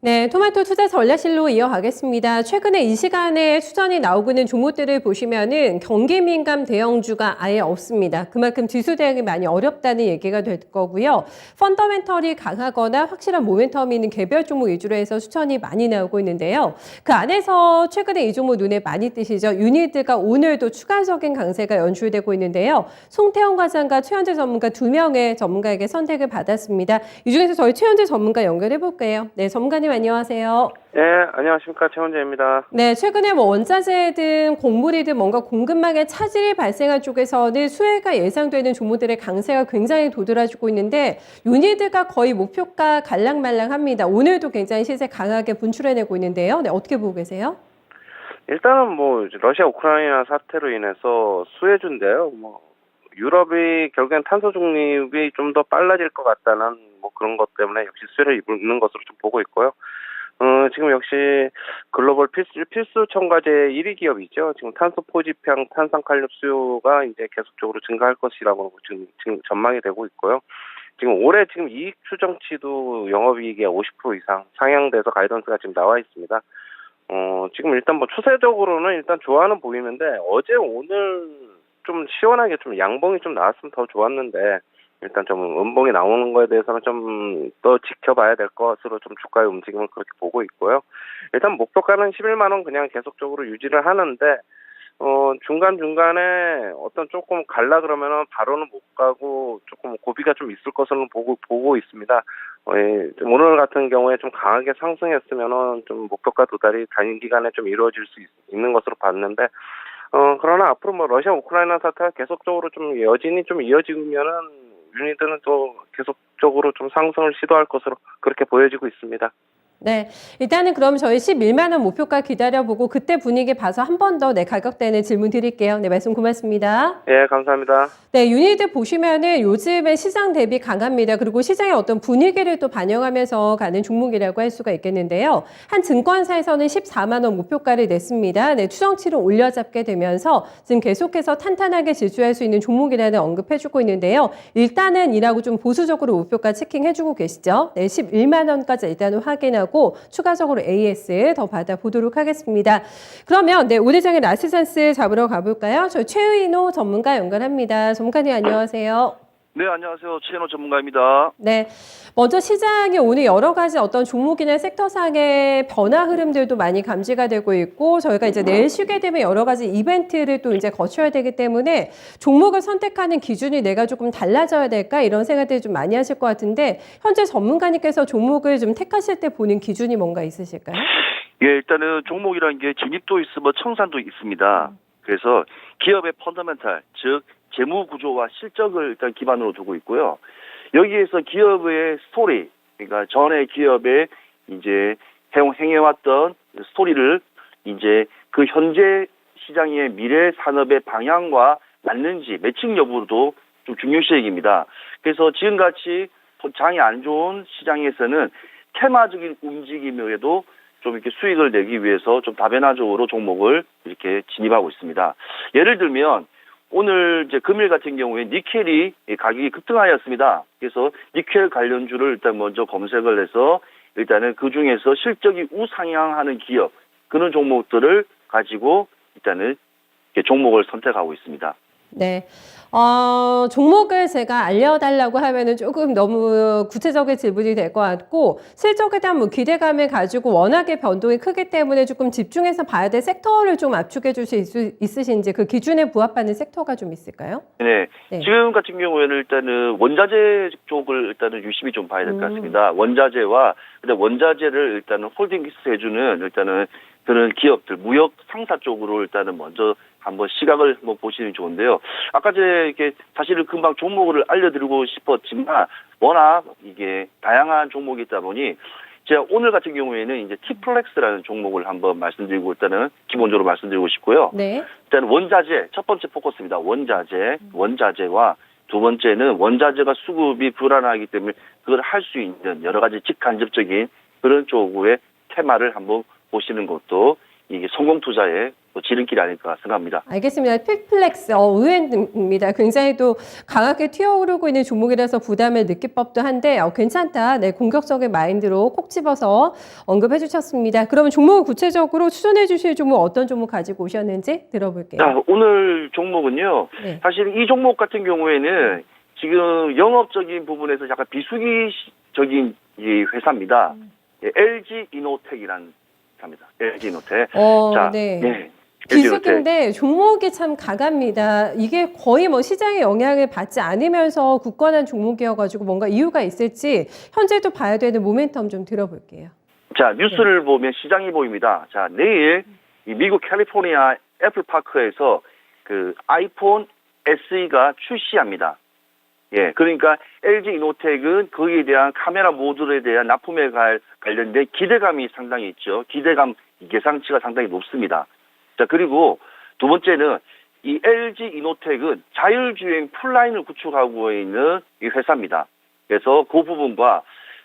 네, 토마토 투자 전략실로 이어가겠습니다. 최근에 이 시간에 추천이 나오고 있는 종목들을 보시면은 경기 민감 대형주가 아예 없습니다. 그만큼 지수 대응이 많이 어렵다는 얘기가 될 거고요. 펀더멘털이 강하거나 확실한 모멘텀이 있는 개별 종목 위주로 해서 추천이 많이 나오고 있는데요. 그 안에서 최근에 이 종목 눈에 많이 띄시죠? 유니드가 오늘도 추가적인 강세가 연출되고 있는데요. 송태영 과장과 최현재 전문가 2명의 전문가에게 선택을 받았습니다. 이 중에서 저희 최현재 전문가 연결해 볼게요. 네, 전문가님 안녕하세요. 네, 안녕하십니까. 최원재입니다. 네, 최근에 뭐 원자재든 곡물이든 뭔가 공급망에 차질이 발생한 쪽에서는 수혜가 예상되는 종목들의 강세가 굉장히 도드라지고 있는데 유니드가 거의 목표가 갈랑말랑합니다. 오늘도 굉장히 시세 강하게 분출해내고 있는데요. 네, 어떻게 보고 계세요? 일단은 뭐 러시아 우크라이나 사태로 인해서 수혜주인데요. 뭐 유럽이 결국엔 탄소 중립이 좀 더 빨라질 것 같다는 뭐 그런 것 때문에 역시 수혜를 입는 것으로 좀 보고 있고요. 지금 역시 글로벌 필수 첨가제 1위 기업이죠. 지금 탄소 포집형 탄산칼륨 수요가 이제 계속적으로 증가할 것이라고 지금 전망이 되고 있고요. 지금 올해 지금 이익 추정치도 영업이익의 50% 이상 상향돼서 가이던스가 지금 나와 있습니다. 지금 일단 뭐 추세적으로는 일단 좋아는 보이는데 어제 오늘 좀 시원하게 좀 양봉이 좀 나왔으면 더 좋았는데 일단 좀 음봉이 나오는 거에 대해서는 좀 더 지켜봐야 될 것으로 좀 주가의 움직임을 그렇게 보고 있고요. 일단 목표가는 11만 원 그냥 계속적으로 유지를 하는데 중간중간에 어떤 조금 갈라 그러면은 바로는 못 가고 조금 고비가 좀 있을 것으로 보고 있습니다. 좀 오늘 같은 경우에 좀 강하게 상승했으면은 좀 목표가 도달이 단기간에 좀 이루어질 수 있는 것으로 봤는데, 그러나 앞으로 뭐 러시아 우크라이나 사태가 계속적으로 좀 여진이 좀 이어지면은 유니드는 또 계속적으로 좀 상승을 시도할 것으로 그렇게 보여지고 있습니다. 네, 일단은 그럼 저희 11만 원 목표가 기다려보고 그때 분위기 봐서 한 번 더 네, 가격대는 질문 드릴게요. 네, 말씀 고맙습니다. 예, 감사합니다. 네, 유니드 보시면은 요즘에 시장 대비 강합니다. 그리고 시장의 어떤 분위기를 또 반영하면서 가는 종목이라고 할 수가 있겠는데요. 한 증권사에서는 14만 원 목표가를 냈습니다. 네, 추정치를 올려잡게 되면서 지금 계속해서 탄탄하게 지수할 수 있는 종목이라는 언급해주고 있는데요. 일단은 이라고 좀 보수적으로 목표가 체킹해주고 계시죠. 네, 11만 원까지 일단은 확인하고 추가적으로 AS 더 받아보도록 하겠습니다. 그러면 네, 오래장의 라스산스 잡으러 가볼까요? 저 최의노 전문가 연결합니다. 전문가님 안녕하세요. 네, 안녕하세요. 최현호 전문가입니다. 네, 먼저 시장에 오늘 여러 가지 어떤 종목이나 섹터상의 변화 흐름들도 많이 감지가 되고 있고 저희가 이제 내일 쉬게 되면 여러 가지 이벤트를 또 이제 거쳐야 되기 때문에 종목을 선택하는 기준이 내가 조금 달라져야 될까 이런 생각들을 좀 많이 하실 것 같은데 현재 전문가님께서 종목을 좀 택하실 때 보는 기준이 뭔가 있으실까요? 예, 일단은 종목이라는 게 진입도 있으면 청산도 있습니다. 그래서 기업의 펀더멘탈, 즉 재무 구조와 실적을 일단 기반으로 두고 있고요. 여기에서 기업의 스토리, 그러니까 전에 기업의 이제 행해왔던 스토리를 이제 그 현재 시장의 미래 산업의 방향과 맞는지 매칭 여부도 좀 중요시 여깁니다. 그래서 지금같이 장이 안 좋은 시장에서는 테마적인 움직임에도 좀 이렇게 수익을 내기 위해서 좀 다변화적으로 종목을 이렇게 진입하고 있습니다. 예를 들면 오늘 이제 금일 같은 경우에 니켈이 가격이 급등하였습니다. 그래서 니켈 관련주를 일단 먼저 검색을 해서 일단은 그 중에서 실적이 우상향하는 기업 그런 종목들을 가지고 일단은 종목을 선택하고 있습니다. 네. 종목을 제가 알려달라고 하면은 조금 너무 구체적인 질문이 될 것 같고, 실적에 대한 뭐 기대감을 가지고 워낙에 변동이 크기 때문에 조금 집중해서 봐야 될 섹터를 좀 압축해 주실 수 있으신지 그 기준에 부합하는 섹터가 좀 있을까요? 네. 네. 지금 같은 경우에는 일단은 원자재 쪽을 일단은 유심히 좀 봐야 될 것 같습니다. 원자재와 근데 원자재를 일단은 홀딩스 해주는 일단은 그런 기업들 무역 상사 쪽으로 일단은 먼저 한번 시각을 한번 보시면 좋은데요. 아까 전에 이렇게 사실은 금방 종목을 알려드리고 싶었지만 워낙 이게 다양한 종목이 있다 보니 제가 오늘 같은 경우에는 이제 티플렉스라는 종목을 한번 말씀드리고 일단은 기본적으로 말씀드리고 싶고요. 네. 일단 원자재 첫 번째 포커스입니다. 원자재와 두 번째는 원자재가 수급이 불안하기 때문에 그걸 할 수 있는 여러 가지 직간접적인 그런 쪽의 테마를 한번 보시는 것도 이게 성공 투자의 또 지름길이 아닐까 생각합니다. 알겠습니다. 픽플렉스 의외입니다. 굉장히 또 강하게 튀어오르고 있는 종목이라서 부담을 느낄 법도 한데 괜찮다. 네, 공격적인 마인드로 콕 집어서 언급해 주셨습니다. 그러면 종목을 구체적으로 추천해 주실 종목 어떤 종목 가지고 오셨는지 들어볼게요. 자, 오늘 종목은요. 네. 사실 이 종목 같은 경우에는 지금 영업적인 부분에서 약간 비수기적인 이 회사입니다. LG 이노텍이라는 회사입니다. LG 이노텍. 자, 네. 네. LG 이노텍. 기술인데 종목이 참 강합니다. 이게 거의 뭐 시장의 영향을 받지 않으면서 굳건한 종목이어가지고 뭔가 이유가 있을지 현재도 봐야 되는 모멘텀 좀 들어볼게요. 자, 뉴스를 보면 시장이 보입니다. 자, 내일 이 미국 캘리포니아 애플파크에서 그 아이폰 SE가 출시합니다. 예, 그러니까 LG 이노텍은 거기에 대한 카메라 모듈에 대한 납품에 관련된 기대감이 상당히 있죠. 기대감 예상치가 상당히 높습니다. 자, 그리고 두 번째는 이 LG 이노텍은 자율주행 풀라인을 구축하고 있는 이 회사입니다. 그래서 그 부분과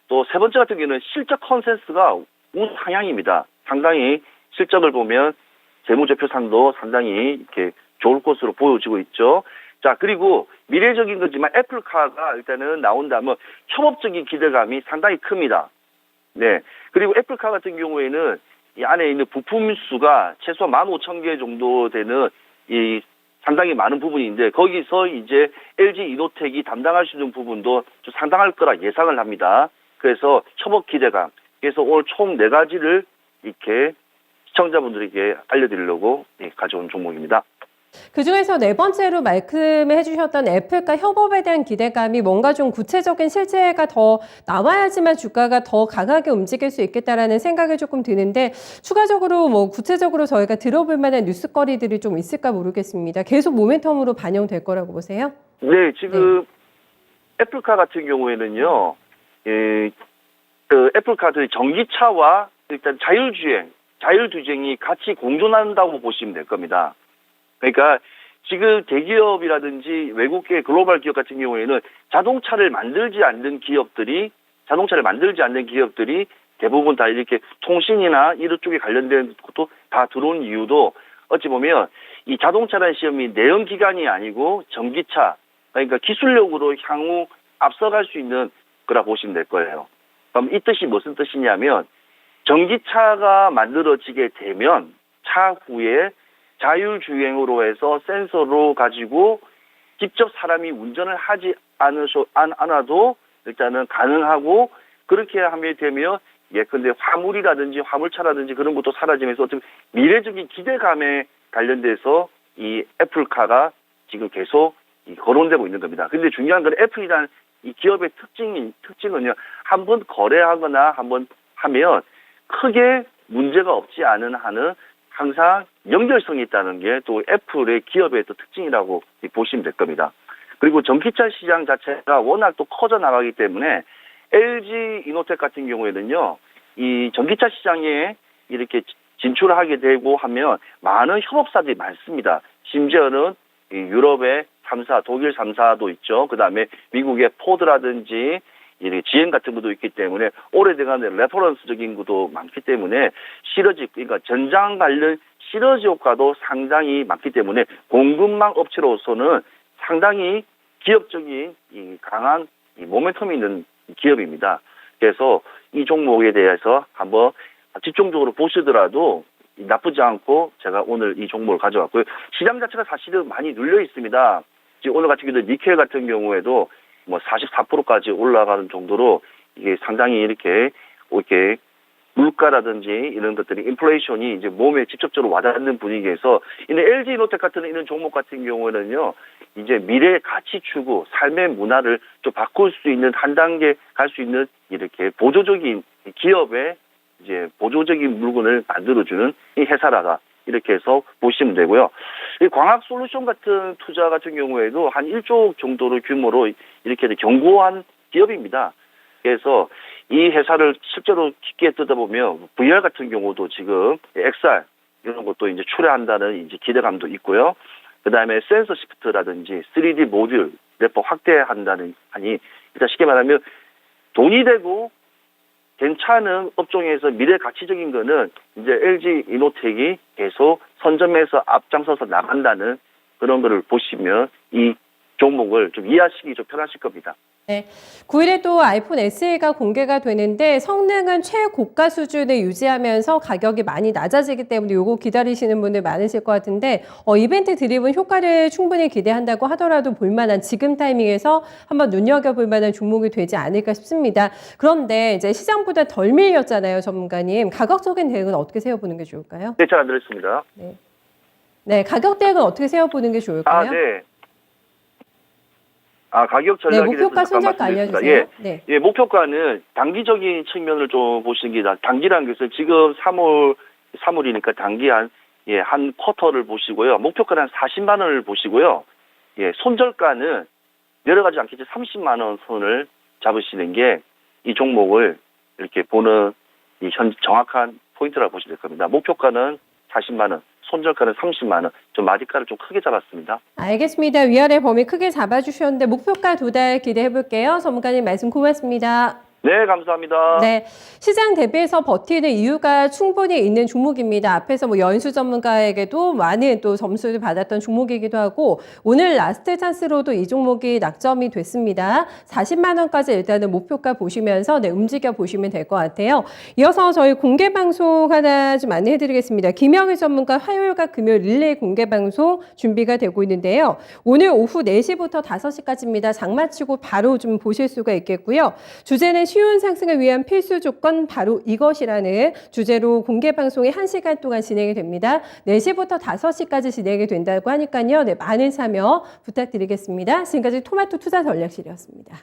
또 세 번째 같은 경우는 실적 컨센서스가 우상향입니다. 상당히 실적을 보면 재무제표상도 상당히 이렇게 좋을 것으로 보여지고 있죠. 자, 그리고 미래적인 거지만 애플카가 일단은 나온다면 협업적인 기대감이 상당히 큽니다. 네. 그리고 애플카 같은 경우에는 이 안에 있는 부품 수가 최소한 15,000개 정도 되는 이 상당히 많은 부분인데 거기서 이제 LG 이노텍이 담당할 수 있는 부분도 좀 상당할 거라 예상을 합니다. 그래서 협업 기대감. 그래서 오늘 총 4가지를 이렇게 시청자분들에게 알려드리려고 가져온 종목입니다. 그중에서 네 번째로 말씀해 주셨던 애플과 협업에 대한 기대감이 뭔가 좀 구체적인 실체가 더 나와야지만 주가가 더 강하게 움직일 수 있겠다라는 생각이 조금 드는데 추가적으로 뭐 구체적으로 저희가 들어볼 만한 뉴스거리들이 좀 있을까 모르겠습니다. 계속 모멘텀으로 반영될 거라고 보세요? 네, 지금 애플카 같은 경우에는요, 그 애플카의 전기차와 일단 자율주행이 같이 공존한다고 보시면 될 겁니다. 그러니까 지금 대기업이라든지 외국계 글로벌 기업 같은 경우에는 자동차를 만들지 않는 기업들이 대부분 다 이렇게 통신이나 이런 쪽에 관련된 것도 다 들어온 이유도 어찌 보면 이 자동차라는 시험이 내연기관이 아니고 전기차, 그러니까 기술력으로 향후 앞서갈 수 있는 거라 보시면 될 거예요. 그럼 이 뜻이 무슨 뜻이냐면 전기차가 만들어지게 되면 차후에 자율주행으로 해서 센서로 가지고 직접 사람이 운전을 하지 않아도 일단은 가능하고 그렇게 하게 되면 예컨대 화물이라든지 화물차라든지 그런 것도 사라지면서 어떤 미래적인 기대감에 관련돼서 이 애플카가 지금 계속 거론되고 있는 겁니다. 근데 중요한 건 애플이라는 이 기업의 특징은요, 한번 거래하거나 한번 하면 크게 문제가 없지 않은 한은 항상 연결성이 있다는 게 또 애플의 기업의 또 특징이라고 보시면 될 겁니다. 그리고 전기차 시장 자체가 워낙 또 커져 나가기 때문에 LG 이노텍 같은 경우에는요, 이 전기차 시장에 이렇게 진출을 하게 되고 하면 많은 협업사들이 많습니다. 심지어는 이 유럽의 3사, 독일 3사도 있죠. 그 다음에 미국의 포드라든지 GM 같은 것도 있기 때문에 오래돼가는 레퍼런스적인 것도 많기 때문에 그러니까 전장 관련 시너지 효과도 상당히 많기 때문에 공급망 업체로서는 상당히 기업적인 강한 모멘텀이 있는 기업입니다. 그래서 이 종목에 대해서 한번 집중적으로 보시더라도 나쁘지 않고 제가 오늘 이 종목을 가져왔고요. 시장 자체가 사실은 많이 눌려 있습니다. 지금 오늘 같은 경우도 니켈 같은 경우에도 뭐 44%까지 올라가는 정도로 이게 상당히 이렇게 물가라든지 이런 것들이 인플레이션이 이제 몸에 직접적으로 와닿는 분위기에서 이런 LG 이노텍 같은 이런 종목 같은 경우에는요, 이제 미래의 가치 추구, 삶의 문화를 좀 바꿀 수 있는 한 단계 갈 수 있는 이렇게 보조적인 기업의 이제 보조적인 물건을 만들어주는 이 회사라가 이렇게 해서 보시면 되고요. 이 광학 솔루션 같은 투자 같은 경우에도 한 1조 정도로 규모로 이렇게 견고한 기업입니다. 그래서 이 회사를 실제로 깊게 뜯어보면 VR 같은 경우도 지금 XR 이런 것도 이제 출하한다는 이제 기대감도 있고요. 그 다음에 센서 시프트라든지 3D 모듈 내포 확대한다는 하니 일단 쉽게 말하면 돈이 되고 괜찮은 업종에서 미래 가치적인 거는 이제 LG 이노텍이 계속 선점해서 앞장서서 나간다는 그런 거를 보시면 이 종목을 좀 이해하시기 좀 편하실 겁니다. 네, 9일에 또 아이폰 SE가 공개가 되는데 성능은 최고가 수준을 유지하면서 가격이 많이 낮아지기 때문에 요거 기다리시는 분들 많으실 것 같은데 이벤트 드리븐 효과를 충분히 기대한다고 하더라도 볼만한 지금 타이밍에서 한번 눈여겨볼 만한 종목이 되지 않을까 싶습니다. 그런데 이제 시장보다 덜 밀렸잖아요, 전문가님. 가격적인 대응은 어떻게 세워보는 게 좋을까요? 네, 잘 안 들었습니다. 네, 가격 대응은 어떻게 세워보는 게 좋을까요? 네. 가격 네, 전략에 목표가 대해서 손절가 잠깐 알려주세요. 말씀드리겠습니다. 예, 목표가는 단기적인 측면을 좀 보시는 게 단기라는 것은 지금 3월이니까 단기 한 쿼터를 보시고요. 목표가는 한 40만 원을 보시고요. 예, 손절가는 여러 가지 않겠지만 30만 원 선을 잡으시는 게 이 종목을 이렇게 보는 이 정확한 포인트라고 보시면 될 겁니다. 목표가는 40만 원. 손절가는 30만 원. 좀 마디가를 좀 크게 잡았습니다. 알겠습니다. 위아래 범위 크게 잡아주셨는데 목표가 도달 기대해볼게요. 전문가님 말씀 고맙습니다. 네, 감사합니다. 네, 시장 대비해서 버티는 이유가 충분히 있는 종목입니다. 앞에서 뭐 연수 전문가에게도 많은 또 점수를 받았던 종목이기도 하고 오늘 라스트 찬스로도 이 종목이 낙점이 됐습니다. 40만 원까지 일단은 목표가 보시면서 움직여 보시면 될 것 같아요. 이어서 저희 공개 방송 하나 좀 안내해드리겠습니다. 김영희 전문가 화요일과 금요일 릴레이 공개 방송 준비가 되고 있는데요. 오늘 오후 4시부터 5시까지입니다. 장마치고 바로 좀 보실 수가 있겠고요. 주제는 쉬운 상승을 위한 필수 조건 바로 이것이라는 주제로 공개 방송이 1시간 동안 진행이 됩니다. 4시부터 5시까지 진행이 된다고 하니까요. 네, 많은 참여 부탁드리겠습니다. 지금까지 토마토 투자 전략실이었습니다.